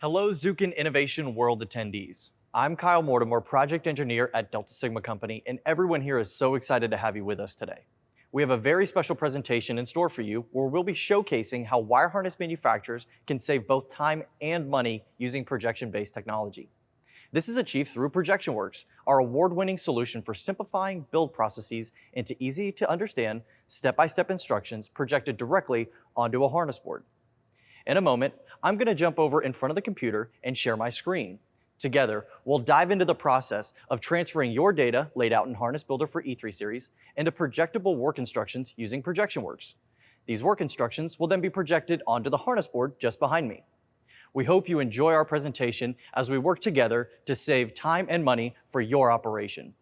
Hello, Zuken Innovation World attendees. I'm Kyle Mortimer, project engineer at Delta Sigma Company, and everyone here is so excited to have you with us today. We have a very special presentation in store for you where we'll be showcasing how wire harness manufacturers can save both time and money using projection-based technology. This is achieved through ProjectionWorks, our award-winning solution for simplifying build processes into easy-to-understand, step-by-step instructions projected directly onto a harness board. In a moment, I'm going to jump over in front of the computer and share my screen. Together, we'll dive into the process of transferring your data laid out in Harness Builder for E3 Series into projectable work instructions using ProjectionWorks. These work instructions will then be projected onto the harness board just behind me. We hope you enjoy our presentation as we work together to save time and money for your operation.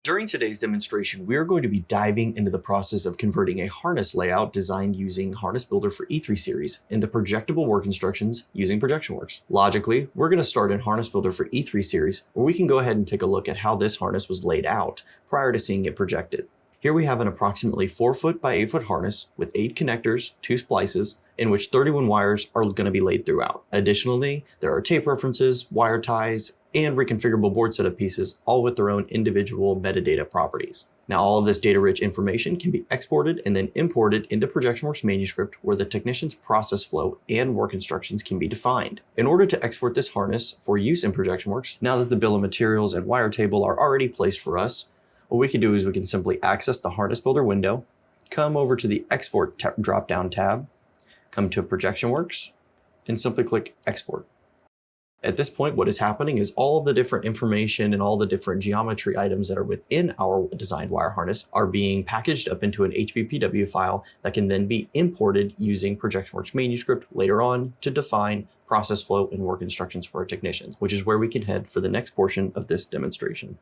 During today's demonstration, we are going to be diving into the process of converting a harness layout designed using Harness Builder for E3 Series into projectable work instructions using ProjectionWorks. Logically, we're going to start in Harness Builder for E3 Series, where we can go ahead and take a look at how this harness was laid out prior to seeing it projected. Here we have an approximately 4 foot by 8 foot harness with 8 connectors, 2 splices, in which 31 wires are going to be laid throughout. Additionally, there are tape references, wire ties, and reconfigurable board setup pieces, all with their own individual metadata properties. Now, all of this data-rich information can be exported and then imported into ProjectionWorks manuscript, where the technician's process flow and work instructions can be defined. In order to export this harness for use in ProjectionWorks, now that the bill of materials and wire table are already placed for us, what we can do is we can simply access the Harness Builder window, come over to the Export drop-down tab, come to ProjectionWorks, and simply click Export. At this point, what is happening is all of the different information and all the different geometry items that are within our designed wire harness are being packaged up into an HBPW file that can then be imported using ProjectionWorks manuscript later on to define process flow and work instructions for our technicians, which is where we can head for the next portion of this demonstration.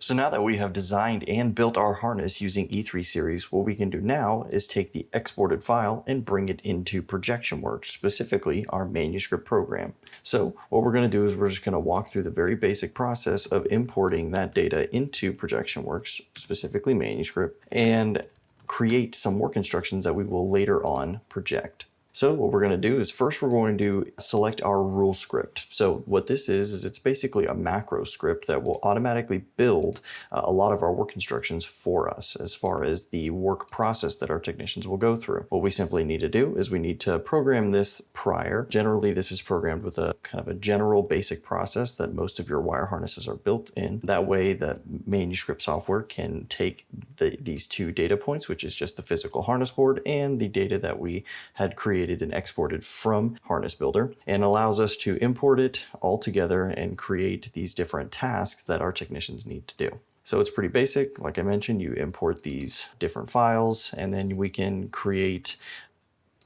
So now that we have designed and built our harness using E3 Series, what we can do now is take the exported file and bring it into ProjectionWorks, specifically our manuscript program. So what we're going to do is we're just going to walk through the very basic process of importing that data into ProjectionWorks, specifically manuscript, and create some work instructions that we will later on project. So what we're going to do is first we're going to select our rule script. So what this is it's basically a macro script that will automatically build a lot of our work instructions for us as far as the work process that our technicians will go through. What we simply need to do is we need to program this prior. Generally, this is programmed with a kind of a general basic process that most of your wire harnesses are built in. That way, the manuscript software can take these 2 data points, which is just the physical harness board and the data that we had created and exported from Harness Builder, and allows us to import it all together and create these different tasks that our technicians need to do. So it's pretty basic. Like I mentioned, you import these different files and then we can create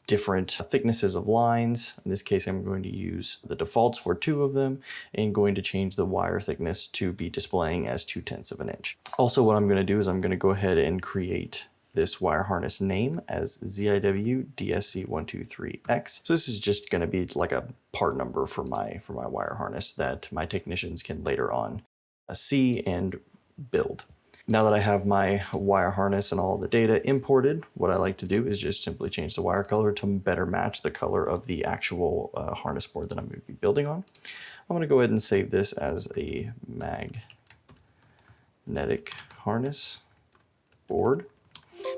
different thicknesses of lines. In this case, I'm going to use the defaults for 2 of them and going to change the wire thickness to be displaying as 0.2 of an inch. Also, what I'm going to do is I'm going to go ahead and create this wire harness name as ZIW DSC123X. So this is just going to be like a part number for my wire harness that my technicians can later on see and build. Now that I have my wire harness and all the data imported, what I like to do is just simply change the wire color to better match the color of the actual harness board that I'm going to be building on. I'm going to go ahead and save this as a magnetic harness board,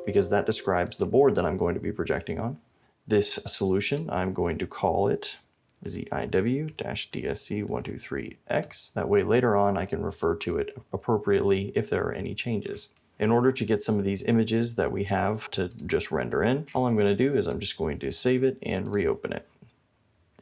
because that describes the board that I'm going to be projecting on. This solution, I'm going to call it ZIW-DSC123X. That way later on I can refer to it appropriately if there are any changes. In order to get some of these images that we have to just render in, all I'm going to do is I'm just going to save it and reopen it.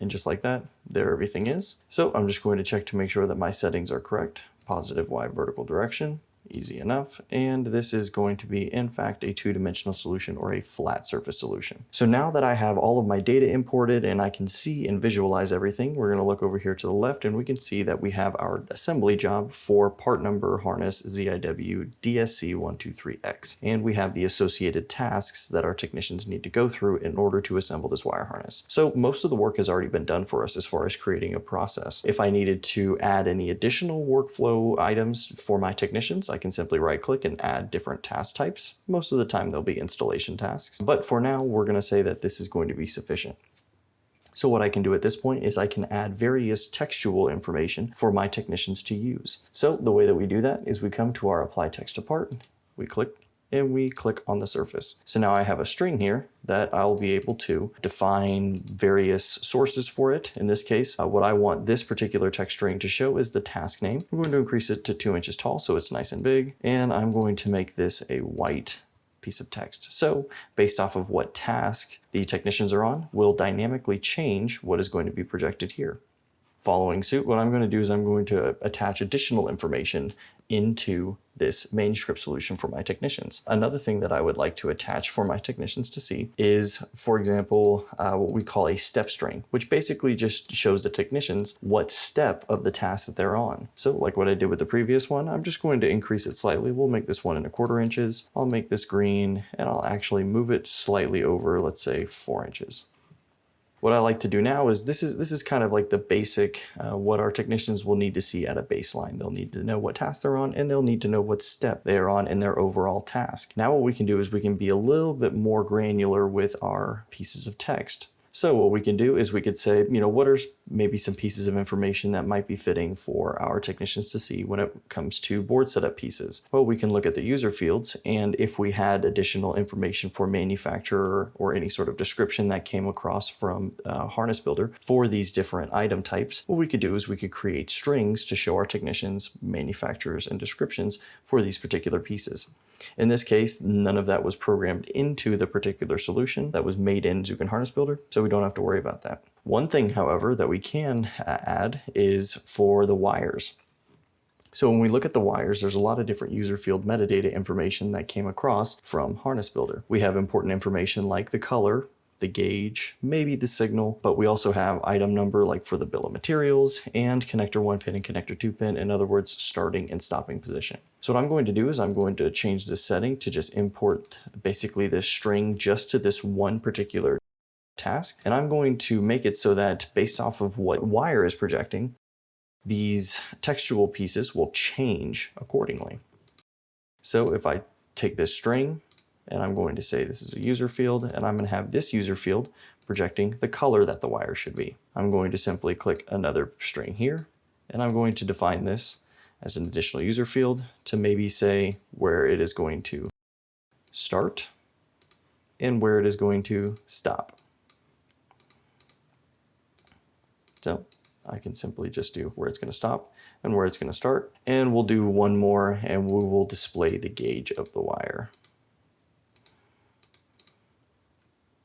And just like that, there everything is. So I'm just going to check to make sure that my settings are correct. Positive Y vertical direction. Easy enough, and this is going to be in fact a 2-dimensional solution or a flat surface solution. So now that I have all of my data imported and I can see and visualize everything, we're going to look over here to the left and we can see that we have our assembly job for part number harness ZIW DSC123X, and we have the associated tasks that our technicians need to go through in order to assemble this wire harness. So most of the work has already been done for us as far as creating a process. If I needed to add any additional workflow items for my technicians, I I can simply right click and add different task types. Most of the time they'll be installation tasks, but for now we're going to say that this is going to be sufficient. So what I can do at this point is I can add various textual information for my technicians to use. So the way that we do that is we come to our apply text to part, we click, and we click on the surface. So now I have a string here that I'll be able to define various sources for it. In this case, what I want this particular text string to show is the task name. I'm going to increase it to 2 inches tall so it's nice and big, and I'm going to make this a white piece of text. So based off of what task the technicians are on, will dynamically change what is going to be projected here. Following suit, what I'm going to do is I'm going to attach additional information into this manuscript solution for my technicians. Another thing that I would like to attach for my technicians to see is, for example, what we call a step string, which basically just shows the technicians what step of the task that they're on. So like what I did with the previous one, I'm just going to increase it slightly. We'll make this 1 1/4 inches. I'll make this green, and I'll actually move it slightly over, let's say 4 inches. What I like to do now is this is kind of like the basic, what our technicians will need to see at a baseline. They'll need to know what task they're on, and they'll need to know what step they're on in their overall task. Now what we can do is we can be a little bit more granular with our pieces of text. So what we can do is we could say, what are maybe some pieces of information that might be fitting for our technicians to see when it comes to board setup pieces? Well, we can look at the user fields, and if we had additional information for manufacturer or any sort of description that came across from Harness Builder for these different item types, what we could do is we could create strings to show our technicians manufacturers and descriptions for these particular pieces. In this case, none of that was programmed into the particular solution that was made in Zuken Harness Builder, so we don't have to worry about that. One thing, however, that we can add is for the wires. So when we look at the wires, there's a lot of different user field metadata information that came across from Harness Builder. We have important information like the color, the gauge, maybe the signal, but we also have item number like for the bill of materials, and connector 1 pin and connector 2 pin, in other words, starting and stopping position. So what I'm going to do is I'm going to change this setting to just import basically this string just to this one particular task, and I'm going to make it so that based off of what wire is projecting, these textual pieces will change accordingly. So if I take this string, and I'm going to say this is a user field, and I'm going to have this user field projecting the color that the wire should be. I'm going to simply click another string here, and I'm going to define this as an additional user field to maybe say where it is going to start and where it is going to stop. So I can simply just do where it's going to stop and where it's going to start, and we'll do one more, and we will display the gauge of the wire.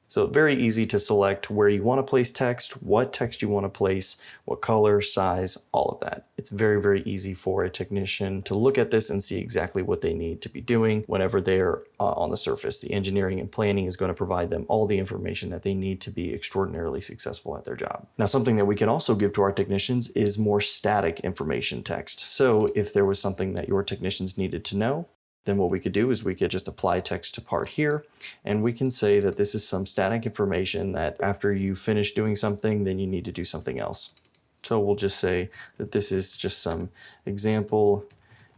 So very easy to select where you want to place text, what text you want to place, what color, size, all of that. It's very, very easy for a technician to look at this and see exactly what they need to be doing whenever they're on the surface. The engineering and planning is going to provide them all the information that they need to be extraordinarily successful at their job. Now, something that we can also give to our technicians is more static information text. So if there was something that your technicians needed to know, then what we could do is we could just apply text to part here, and we can say that this is some static information that after you finish doing something, then you need to do something else. So we'll just say that this is just some example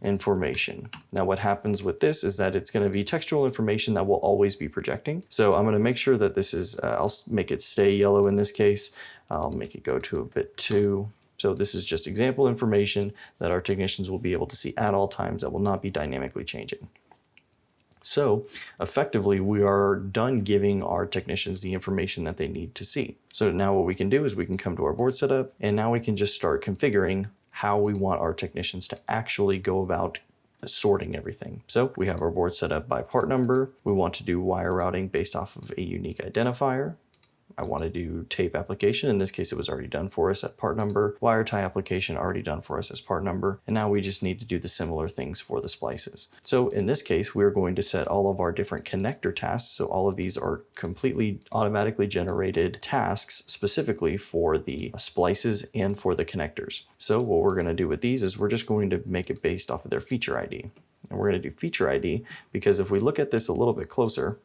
information. Now what happens with this is that it's going to be textual information that will always be projecting. So I'm going to make sure that this is, I'll make it stay yellow in this case. I'll make it go to a bit too. So this is just example information that our technicians will be able to see at all times that will not be dynamically changing. So effectively, we are done giving our technicians the information that they need to see. So now what we can do is we can come to our board setup, and now we can just start configuring how we want our technicians to actually go about sorting everything. So we have our board set up by part number. We want to do wire routing based off of a unique identifier. I want to do tape application. In this case, it was already done for us at part number. Wire tie application already done for us as part number. And now we just need to do the similar things for the splices. So in this case, we're going to set all of our different connector tasks. So all of these are completely automatically generated tasks specifically for the splices and for the connectors. So what we're going to do with these is we're just going to make it based off of their feature ID. And we're going to do feature ID because if we look at this a little bit closer,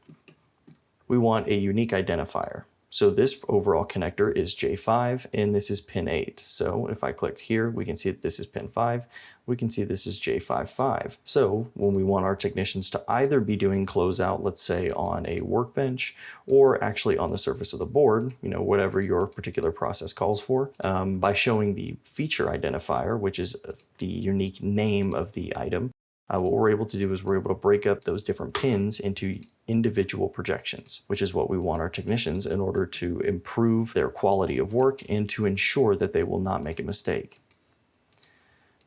we want a unique identifier. So this overall connector is J5 and this is pin 8. So if I click here, we can see that this is pin 5. We can see this is J55. So when we want our technicians to either be doing closeout, let's say on a workbench, or actually on the surface of the board, whatever your particular process calls for, by showing the feature identifier, which is the unique name of the item, what we're able to do is we're able to break up those different pins into individual projections, which is what we want our technicians in order to improve their quality of work and to ensure that they will not make a mistake.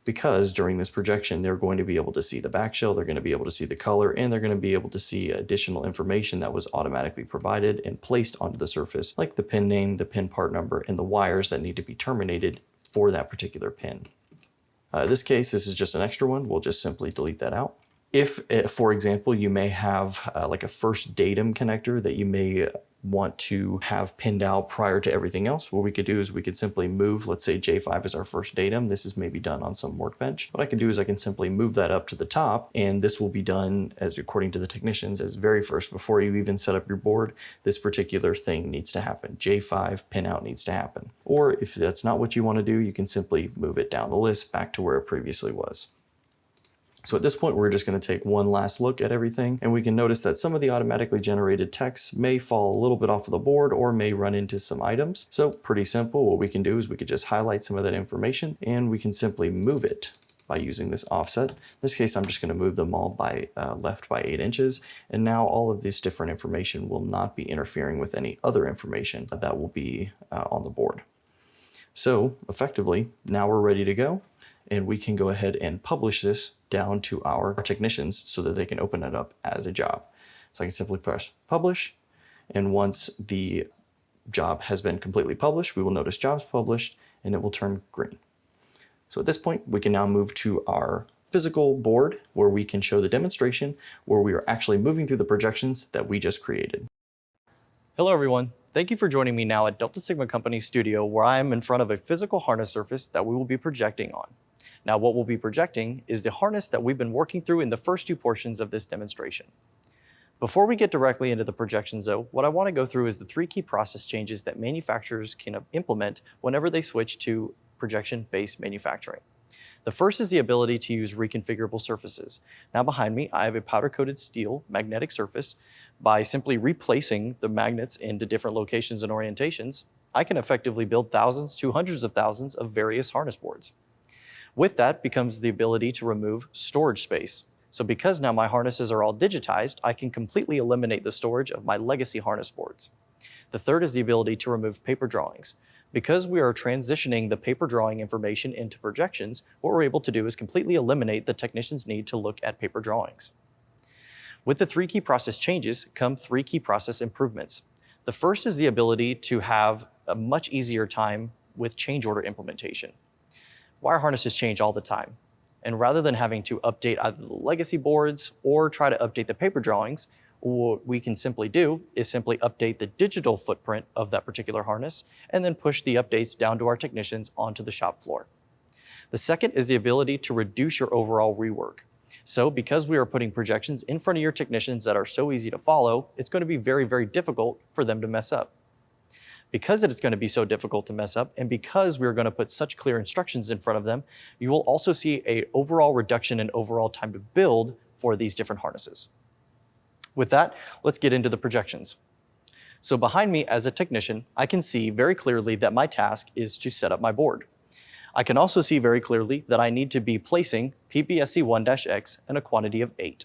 Because during this projection, they're going to be able to see the back shell, they're going to be able to see the color, and they're going to be able to see additional information that was automatically provided and placed onto the surface, like the pin name, the pin part number, and the wires that need to be terminated for that particular pin. In this case, this is just an extra one. We'll just simply delete that out. If, for example, you may have like a first datum connector that you may want to have pinned out prior to everything else, what we could do is we could simply move, let's say J5 is our first datum. This is maybe done on some workbench. What I can do is I can simply move that up to the top, and this will be done, as according to the technicians, as very first. Before you even set up your board, this particular thing needs to happen. J5 pin out needs to happen. Or if that's not what you want to do, you can simply move it down the list back to where it previously was. So at this point, we're just going to take one last look at everything, and we can notice that some of the automatically generated text may fall a little bit off of the board or may run into some items. So pretty simple. What we can do is we could just highlight some of that information, and we can simply move it by using this offset. In this case, I'm just going to move them all by left by 8 inches, and now all of this different information will not be interfering with any other information that will be on the board. So effectively, now we're ready to go. And we can go ahead and publish this down to our technicians so that they can open it up as a job. So I can simply press publish, and once the job has been completely published, we will notice jobs published, and it will turn green. So at this point, we can now move to our physical board where we can show the demonstration where we are actually moving through the projections that we just created. Hello everyone. Thank you for joining me now at Delta Sigma Company Studio, where I am in front of a physical harness surface that we will be projecting on. Now, what we'll be projecting is the harness that we've been working through in the first 2 portions of this demonstration. Before we get directly into the projections though, what I want to go through is the 3 key process changes that manufacturers can implement whenever they switch to projection-based manufacturing. The first is the ability to use reconfigurable surfaces. Now behind me, I have a powder-coated steel magnetic surface. By simply replacing the magnets into different locations and orientations, I can effectively build thousands to hundreds of thousands of various harness boards. With that becomes the ability to remove storage space. So because now my harnesses are all digitized, I can completely eliminate the storage of my legacy harness boards. The third is the ability to remove paper drawings. Because we are transitioning the paper drawing information into projections, what we're able to do is completely eliminate the technician's need to look at paper drawings. With the 3 key process changes come 3 key process improvements. The first is the ability to have a much easier time with change order implementation. Wire harnesses change all the time, and rather than having to update either the legacy boards or try to update the paper drawings, what we can simply do is simply update the digital footprint of that particular harness and then push the updates down to our technicians onto the shop floor. The second is the ability to reduce your overall rework. So because we are putting projections in front of your technicians that are so easy to follow, it's going to be very, very difficult for them to mess up. Because it's going to be so difficult to mess up, and because we're going to put such clear instructions in front of them, you will also see an overall reduction in overall time to build for these different harnesses. With that, let's get into the projections. So behind me as a technician, I can see very clearly that my task is to set up my board. I can also see very clearly that I need to be placing PBSC1-X in a quantity of 8.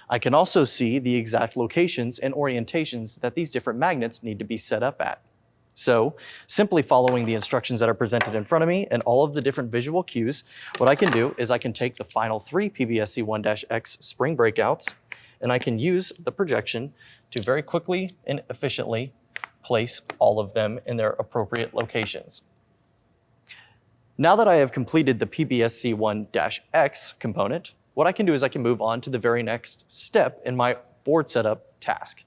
I can also see the exact locations and orientations that these different magnets need to be set up at. So simply following the instructions that are presented in front of me and all of the different visual cues, what I can do is I can take the final 3 PBSC1-X spring breakouts, and I can use the projection to very quickly and efficiently place all of them in their appropriate locations. Now that I have completed the PBSC1-X component, what I can do is I can move on to the very next step in my board setup task.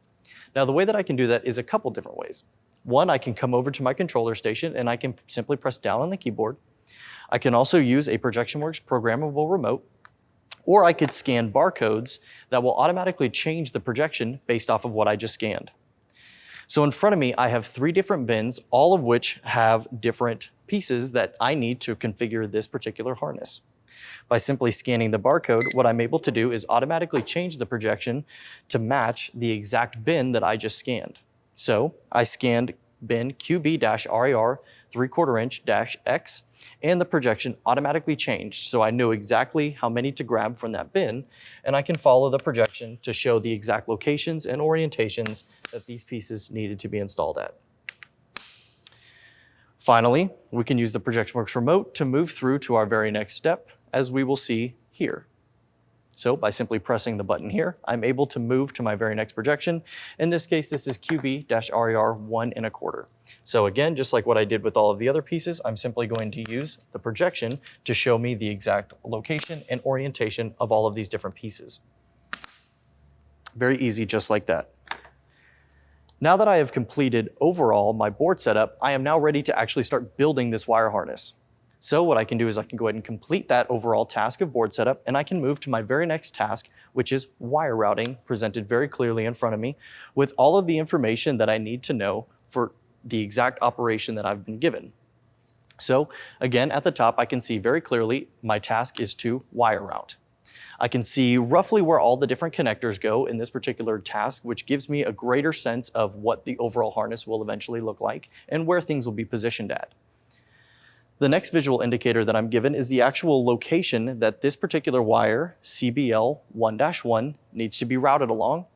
Now the way that I can do that is a couple different ways. One, I can come over to my controller station and I can simply press down on the keyboard. I can also use a ProjectionWorks programmable remote, or I could scan barcodes that will automatically change the projection based off of what I just scanned. So in front of me, I have 3 different bins, all of which have different pieces that I need to configure this particular harness. By simply scanning the barcode, what I'm able to do is automatically change the projection to match the exact bin that I just scanned. So I scanned bin QB-RAR 3/4 inch -X, and the projection automatically changed, so I knew exactly how many to grab from that bin, and I can follow the projection to show the exact locations and orientations that these pieces needed to be installed at. Finally, we can use the ProjectionWorks remote to move through to our very next step, as we will see here. So by simply pressing the button here, I'm able to move to my very next projection. In this case, this is QB-RAR 1 1/4. So again, just like what I did with all of the other pieces, I'm simply going to use the projection to show me the exact location and orientation of all of these different pieces. Very easy, just like that. Now that I have completed overall my board setup, I am now ready to actually start building this wire harness. So what I can do is I can go ahead and complete that overall task of board setup, and I can move to my very next task, which is wire routing, presented very clearly in front of me, with all of the information that I need to know for the exact operation that I've been given. So again, at the top, I can see very clearly my task is to wire route. I can see roughly where all the different connectors go in this particular task, which gives me a greater sense of what the overall harness will eventually look like and where things will be positioned at. The next visual indicator that I'm given is the actual location that this particular wire, CBL 1-1, needs to be routed along.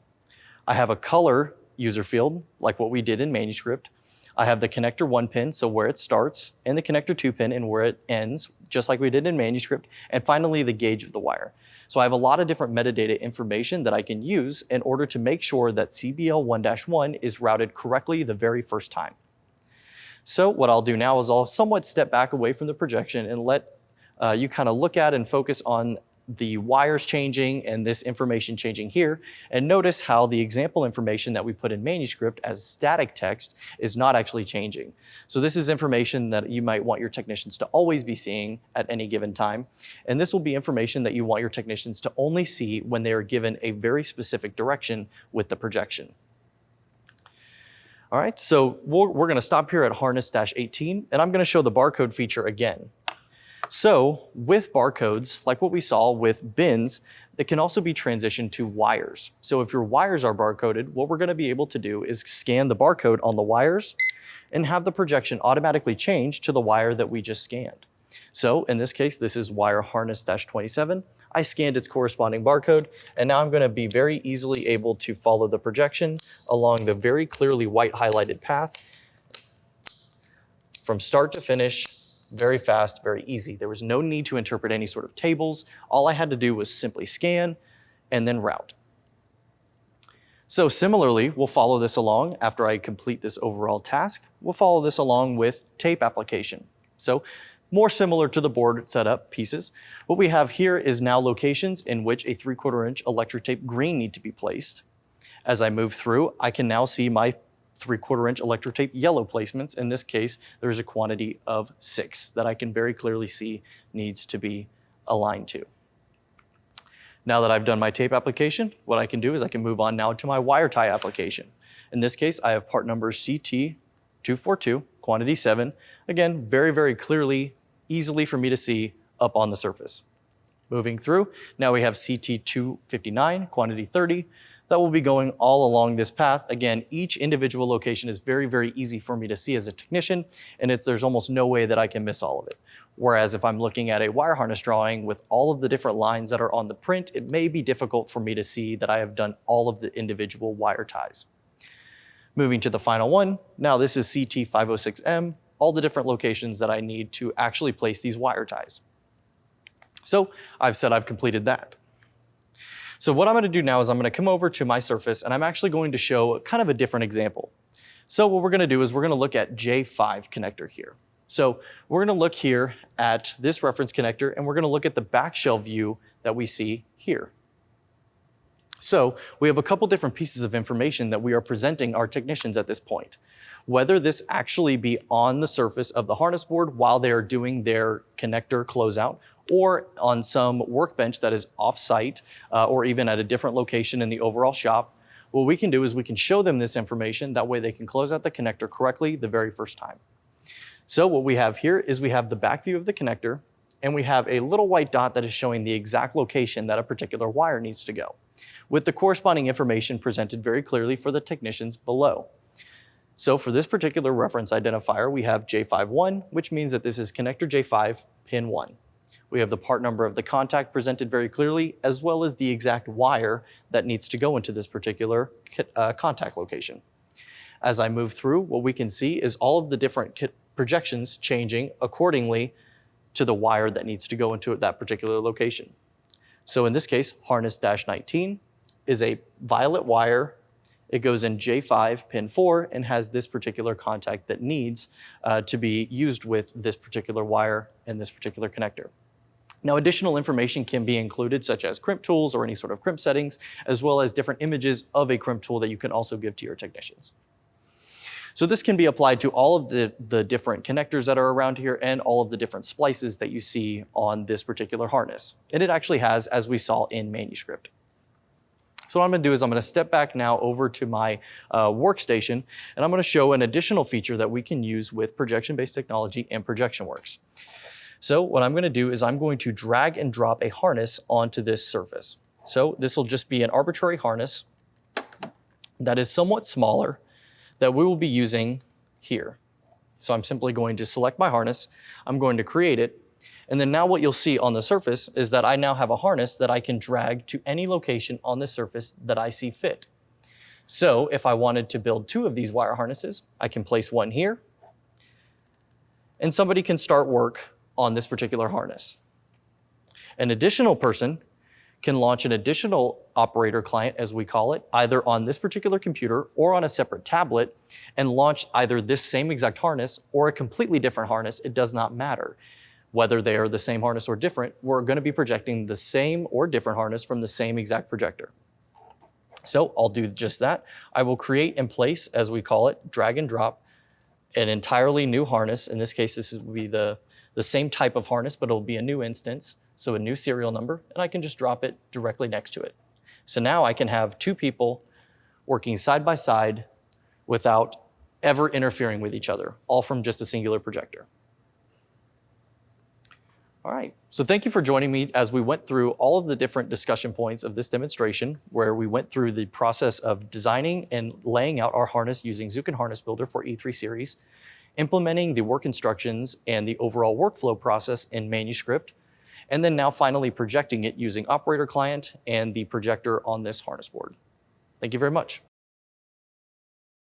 I have a color user field, like what we did in manuscript. I have the connector 1 pin, so where it starts, and the connector 2 pin and where it ends, just like we did in manuscript, and finally the gauge of the wire. So I have a lot of different metadata information that I can use in order to make sure that CBL 1-1 is routed correctly the very first time. So what I'll do now is I'll somewhat step back away from the projection and let you kind of look at and focus on the wires changing and this information changing here, and notice how the example information that we put in manuscript as static text is not actually changing. So this is information that you might want your technicians to always be seeing at any given time, and this will be information that you want your technicians to only see when they are given a very specific direction with the projection. All right, so we're gonna stop here at harness-18, and I'm gonna show the barcode feature again. So with barcodes, like what we saw with bins, it can also be transitioned to wires. So if your wires are barcoded, what we're gonna be able to do is scan the barcode on the wires and have the projection automatically change to the wire that we just scanned. So in this case, this is wire harness-27. I scanned its corresponding barcode, and now I'm gonna be very easily able to follow the projection along the very clearly white highlighted path from start to finish. Very fast, very easy. There was no need to interpret any sort of tables. All I had to do was simply scan and then route. So similarly, we'll follow this along after I complete this overall task. We'll follow this along with tape application. So more similar to the board setup pieces, what we have here is now locations in which a 3/4 inch electric tape green need to be placed. As I move through, I can now see my 3/4 inch electric tape yellow placements. In this case, there's a quantity of 6 that I can very clearly see needs to be aligned to. Now that I've done my tape application, what I can do is I can move on now to my wire tie application. In this case, I have part number CT242, quantity 7. Again, very, very clearly, easily for me to see up on the surface. Moving through, now we have CT259, quantity 30. That will be going all along this path. Again, each individual location is very, very easy for me to see as a technician, and there's almost no way that I can miss all of it. Whereas if I'm looking at a wire harness drawing with all of the different lines that are on the print, it may be difficult for me to see that I have done all of the individual wire ties. Moving to the final one, now this is CT506M, all the different locations that I need to actually place these wire ties. So I've said I've completed that. So what I'm gonna do now is I'm gonna come over to my surface, and I'm actually going to show kind of a different example. So what we're gonna do is we're gonna look at J5 connector here. So we're gonna look here at this reference connector, and we're gonna look at the back shell view that we see here. So we have a couple different pieces of information that we are presenting our technicians at this point. Whether this actually be on the surface of the harness board while they are doing their connector closeout, or on some workbench that is off-site, or even at a different location in the overall shop, what we can do is we can show them this information. That way they can close out the connector correctly the very first time. So what we have here is we have the back view of the connector, and we have a little white dot that is showing the exact location that a particular wire needs to go, with the corresponding information presented very clearly for the technicians below. So for this particular reference identifier, we have J51, which means that this is connector J5, pin 1. We have the part number of the contact presented very clearly, as well as the exact wire that needs to go into this particular contact location. As I move through, what we can see is all of the different projections changing accordingly to the wire that needs to go into that particular location. So in this case, harness-19 is a violet wire. It goes in J5 pin 4 and has this particular contact that needs to be used with this particular wire and this particular connector. Now, additional information can be included, such as crimp tools or any sort of crimp settings, as well as different images of a crimp tool that you can also give to your technicians. So this can be applied to all of the different connectors that are around here and all of the different splices that you see on this particular harness. And it actually has, as we saw in manuscript. So what I'm gonna do is I'm gonna step back now over to my workstation, and I'm gonna show an additional feature that we can use with projection-based technology and ProjectionWorks. So what I'm gonna do is I'm going to drag and drop a harness onto this surface. So this will just be an arbitrary harness that is somewhat smaller that we will be using here. So I'm simply going to select my harness, I'm going to create it, and then now what you'll see on the surface is that I now have a harness that I can drag to any location on the surface that I see fit. So if I wanted to build 2 of these wire harnesses, I can place one here, and somebody can start work on this particular harness. An additional person can launch an additional operator client, as we call it, either on this particular computer or on a separate tablet, and launch either this same exact harness or a completely different harness. It does not matter whether they are the same harness or different. We're going to be projecting the same or different harness from the same exact projector. So I'll do just that. I will create and place, as we call it, drag and drop, an entirely new harness. In this case, this will be the same type of harness, but it'll be a new instance. So a new serial number, and I can just drop it directly next to it. So now I can have 2 people working side by side without ever interfering with each other, all from just a singular projector. All right, so thank you for joining me as we went through all of the different discussion points of this demonstration, where we went through the process of designing and laying out our harness using Zuken Harness Builder for E3 series, implementing the work instructions and the overall workflow process in manuscript, and then now finally projecting it using Operator Client and the projector on this harness board. Thank you very much.